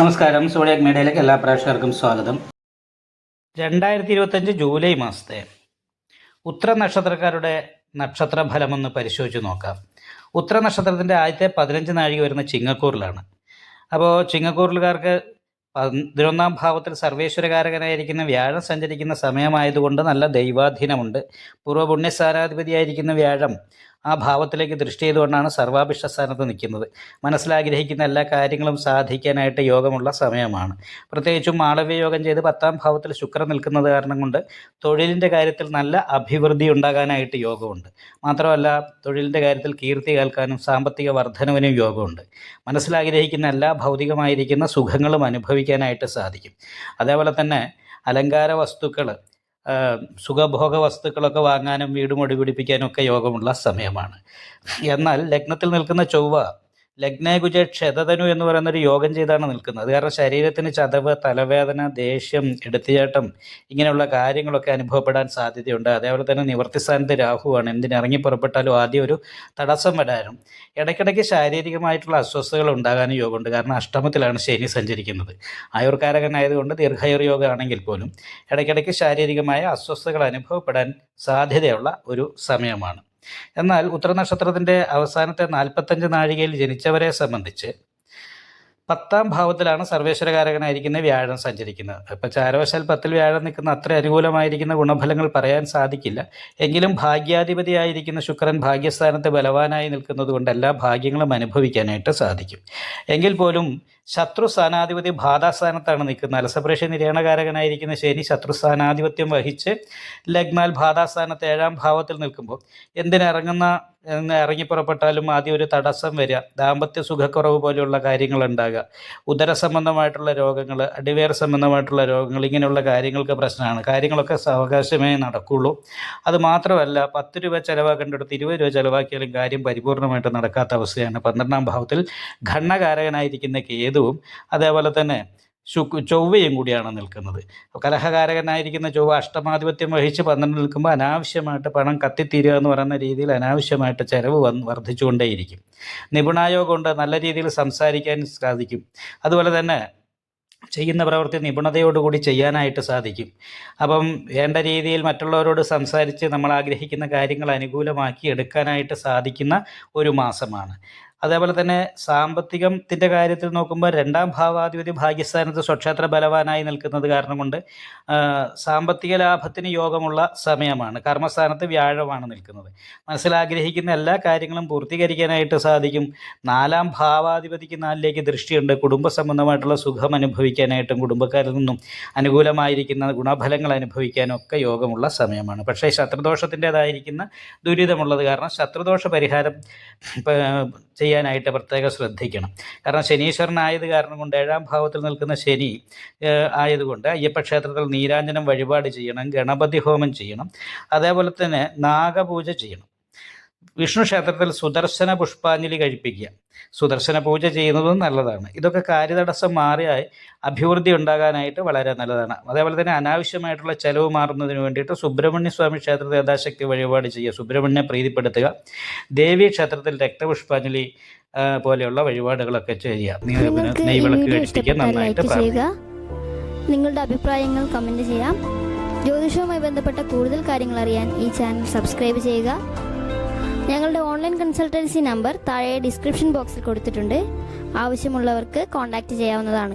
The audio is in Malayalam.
നമസ്കാരം. സോഡിയാക് മീഡിയയിലേക്ക് എല്ലാ പ്രേക്ഷകർക്കും സ്വാഗതം. 2025 ജൂലൈ മാസത്തെ ഉത്തര നക്ഷത്രക്കാരുടെ നക്ഷത്രഫലമൊന്ന് പരിശോധിച്ച് നോക്കാം. ഉത്തര നക്ഷത്രത്തിൻ്റെ ആദ്യത്തെ 15 നാഴിക വരുന്ന ചിങ്ങക്കൂറിലാണ്. അപ്പോൾ ചിങ്ങക്കൂറിലുകാർക്ക് 11ാം ഭാവത്തിൽ സർവേശ്വരകാരകനായിരിക്കുന്ന വ്യാഴം സഞ്ചരിക്കുന്ന സമയമായതുകൊണ്ട് നല്ല ദൈവാധീനമുണ്ട്. പൂർവ്വപുണ്യസ്ഥാനാധിപതിയായിരിക്കുന്ന വ്യാഴം ആ ഭാവത്തിലേക്ക് ദൃഷ്ടി ചെയ്തുകൊണ്ടാണ് സർവാഭിഷ്ട സ്ഥാനത്ത് നിൽക്കുന്നത്. മനസ്സിലാഗ്രഹിക്കുന്ന എല്ലാ കാര്യങ്ങളും സാധിക്കാനായിട്ട് യോഗമുള്ള സമയമാണ്. പ്രത്യേകിച്ചും മാളവ്യ യോഗം ചെയ്ത് 10ാം ഭാവത്തിൽ ശുക്രൻ നിൽക്കുന്നത് കാരണം കൊണ്ട് തൊഴിലിൻ്റെ കാര്യത്തിൽ നല്ല അഭിവൃദ്ധി ഉണ്ടാകാനായിട്ട് യോഗമുണ്ട്. മാത്രമല്ല തൊഴിലിൻ്റെ കാര്യത്തിൽ കീർത്തി കേൾക്കാനും സാമ്പത്തിക വർധനവിനും യോഗമുണ്ട്. മനസ്സിലാഗ്രഹിക്കുന്ന എല്ലാ ഭൗതികമായിരിക്കുന്ന സുഖങ്ങളും അനുഭവിക്കാനായിട്ട് സാധിക്കും. അതേപോലെ തന്നെ അലങ്കാര വസ്തുക്കൾ, സുഖഭോഗ വസ്തുക്കളൊക്കെ വാങ്ങാനും വീട് മുടി പിടിപ്പിക്കാനും ഒക്കെ യോഗമുള്ള സമയമാണ്. എന്നാൽ ലഗ്നത്തിൽ നിൽക്കുന്ന ചൊവ്വ ലഗ്നകുജ ക്ഷതധനു എന്ന് പറയുന്നൊരു യോഗം ചെയ്താണ് നിൽക്കുന്നത്. അത് കാരണം ശരീരത്തിന് ചതവ്, തലവേദന, ദേഷ്യം, എടുത്തുചാട്ടം ഇങ്ങനെയുള്ള കാര്യങ്ങളൊക്കെ അനുഭവപ്പെടാൻ സാധ്യതയുണ്ട്. അതേപോലെ തന്നെ നിവർത്തിസ്ഥാനത്ത് രാഹുവാണ്. എന്തിനിറങ്ങി പുറപ്പെട്ടാലും ആദ്യം ഒരു തടസ്സം വരാനും ഇടയ്ക്കിടയ്ക്ക് ശാരീരികമായിട്ടുള്ള അസ്വസ്ഥതകൾ ഉണ്ടാകാനും യോഗമുണ്ട്. കാരണം അഷ്ടമത്തിലാണ് ശനി സഞ്ചരിക്കുന്നത്. ആയുർകാരകനായതുകൊണ്ട് ദീർഘായുർ യോഗമാണെങ്കിൽ പോലും ഇടയ്ക്കിടയ്ക്ക് ശാരീരികമായ അസ്വസ്ഥതകൾ അനുഭവപ്പെടാൻ സാധ്യതയുള്ള ഒരു സമയമാണ്. എന്നാൽ ഉത്തരനക്ഷത്രത്തിൻ്റെ അവസാനത്തെ 45 നാഴികയിൽ ജനിച്ചവരെ സംബന്ധിച്ച് 10ാം ഭാവത്തിലാണ് സർവേശ്വരകാരകനായിരിക്കുന്ന വ്യാഴം സഞ്ചരിക്കുന്നത്. ഇപ്പോൾ ചാരവശാൽ 10ൽ വ്യാഴം നിൽക്കുന്ന അത്ര അനുകൂലമായിരിക്കുന്ന ഗുണഫലങ്ങൾ പറയാൻ സാധിക്കില്ല. എങ്കിലും ഭാഗ്യാധിപതിയായിരിക്കുന്ന ശുക്രൻ ഭാഗ്യസ്ഥാനത്ത് ബലവാനായി നിൽക്കുന്നത് കൊണ്ട് എല്ലാ ഭാഗ്യങ്ങളും അനുഭവിക്കാനായിട്ട് സാധിക്കും. എങ്കിൽ പോലും ശത്രുസ്ഥാനാധിപതി ബാധാസ്ഥാനത്താണ് നിൽക്കുന്നത്. അലസപ്രേക്ഷ നിര്യാണകാരകനായിരിക്കുന്ന ശനി ശത്രുസ്ഥാനാധിപത്യം വഹിച്ച് ലഗ്നാൽ ബാധാസ്ഥാനത്ത് 7ാം ഭാവത്തിൽ നിൽക്കുമ്പോൾ ഇറങ്ങിപ്പുറപ്പെട്ടാലും ആദ്യം ഒരു തടസ്സം വരിക, ദാമ്പത്യ സുഖക്കുറവ് പോലെയുള്ള കാര്യങ്ങളുണ്ടാകുക, ഉദര സംബന്ധമായിട്ടുള്ള രോഗങ്ങൾ, അടിവേർ സംബന്ധമായിട്ടുള്ള രോഗങ്ങൾ, ഇങ്ങനെയുള്ള കാര്യങ്ങൾക്ക് പ്രശ്നമാണ്. കാര്യങ്ങളൊക്കെ സാവകാശമേ നടക്കുകയുള്ളൂ. അത് മാത്രമല്ല 10 രൂപ ചിലവാക്കേണ്ടിടത്ത് 20 രൂപ ചിലവാക്കിയാലും കാര്യം പരിപൂർണമായിട്ട് നടക്കാത്ത അവസ്ഥയാണ്. 12ാം ഭാവത്തിൽ ഘണ്ണകാരകനായിരിക്കുന്ന കേതുവും അതേപോലെ തന്നെ ചൊവ്വയും കൂടിയാണ് നിൽക്കുന്നത്. കലഹകാരകനായിരിക്കുന്ന ചൊവ്വ അഷ്ടമാധിപത്യം വഹിച്ച് 12 നിൽക്കുമ്പോൾ അനാവശ്യമായിട്ട് പണം കത്തിത്തീരുക എന്ന് പറയുന്ന രീതിയിൽ അനാവശ്യമായിട്ട് ചിലവ് വർദ്ധിച്ചുകൊണ്ടേയിരിക്കും. നിപുണായോഗം കൊണ്ട് നല്ല രീതിയിൽ സംസാരിക്കാൻ സാധിക്കും. അതുപോലെ തന്നെ ചെയ്യുന്ന പ്രവൃത്തി നിപുണതയോടുകൂടി ചെയ്യാനായിട്ട് സാധിക്കും. അപ്പം വേണ്ട രീതിയിൽ മറ്റുള്ളവരോട് സംസാരിച്ച് നമ്മൾ ആഗ്രഹിക്കുന്ന കാര്യങ്ങൾ അനുകൂലമാക്കി എടുക്കാനായിട്ട് സാധിക്കുന്ന ഒരു മാസമാണ്. അതേപോലെ തന്നെ സാമ്പത്തികത്തിൻ്റെ കാര്യത്തിൽ നോക്കുമ്പോൾ 2ാം ഭാവാധിപതി ഭാഗ്യസ്ഥാനത്ത് സ്വക്ഷേത്ര ബലവാനായി നിൽക്കുന്നത് കാരണം കൊണ്ട് സാമ്പത്തിക ലാഭത്തിന് യോഗമുള്ള സമയമാണ്. കർമ്മസ്ഥാനത്ത് വ്യാഴമാണ് നിൽക്കുന്നത്. മനസ്സിലാഗ്രഹിക്കുന്ന എല്ലാ കാര്യങ്ങളും പൂർത്തീകരിക്കാനായിട്ട് സാധിക്കും. 4ാം ഭാവാധിപതിക്ക് 4ലേക്ക് ദൃഷ്ടിയുണ്ട്. കുടുംബ സംബന്ധമായിട്ടുള്ള സുഖം അനുഭവിക്കാനായിട്ടും കുടുംബക്കാരിൽ നിന്നും അനുകൂലമായിരിക്കുന്ന ഗുണഫലങ്ങൾ അനുഭവിക്കാനും ഒക്കെ യോഗമുള്ള സമയമാണ്. പക്ഷേ ശത്രുദോഷത്തിൻ്റെതായിരിക്കുന്ന ദുരിതമുള്ളത് കാരണം ശത്രുദോഷ പരിഹാരം ചെയ്യാനായിട്ട് പ്രത്യേകം ശ്രദ്ധിക്കണം. കാരണം ശനീശ്വരനായത് കാരണം കൊണ്ട് 7ാം ഭാവത്തിൽ നിൽക്കുന്ന ശനി ആയതുകൊണ്ട് അയ്യപ്പ ക്ഷേത്രത്തിൽ നീരാഞ്ജനം വഴിപാട് ചെയ്യണം, ഗണപതി ഹോമം ചെയ്യണം, അതേപോലെ തന്നെ നാഗപൂജ ചെയ്യണം. വിഷ്ണു ക്ഷേത്രത്തിൽ സുദർശന പുഷ്പാഞ്ജലി കഴിപ്പിക്കുക, സുദർശന പൂജ ചെയ്യുന്നതും നല്ലതാണ്. ഇതൊക്കെ കാര്യതടസ്സം മാറിയാൽ അഭിവൃദ്ധി ഉണ്ടാകാനായിട്ട് വളരെ നല്ലതാണ്. അതേപോലെ തന്നെ അനാവശ്യമായിട്ടുള്ള ചെലവ് മാറുന്നതിന് വേണ്ടിയിട്ട് സുബ്രഹ്മണ്യ സ്വാമി ക്ഷേത്രത്തിൽ യഥാശക്തി വഴിപാട് ചെയ്യുക, സുബ്രഹ്മണ്യെ പ്രീതിപ്പെടുത്തുക, ദേവീ ക്ഷേത്രത്തിൽ രക്തപുഷ്പാഞ്ജലി പോലെയുള്ള വഴിപാടുകളൊക്കെ ചെയ്യുക, നെയ്വിളക്ക് കഴിപ്പിക്കുക, നന്നായിട്ട് ചെയ്യുക. നിങ്ങളുടെ അഭിപ്രായങ്ങൾ കമൻറ്റ് ചെയ്യാം. ജ്യോതിഷവുമായി ബന്ധപ്പെട്ട കൂടുതൽ കാര്യങ്ങൾ അറിയാൻ ഈ ചാനൽ സബ്സ്ക്രൈബ് ചെയ്യുക. ഞങ്ങളുടെ ഓൺലൈൻ കൺസൾട്ടൻസി നമ്പർ താഴെ ഡിസ്ക്രിപ്ഷൻ ബോക്സിൽ കൊടുത്തിട്ടുണ്ട്. ആവശ്യമുള്ളവർക്ക് കോൺടാക്റ്റ് ചെയ്യാവുന്നതാണ്.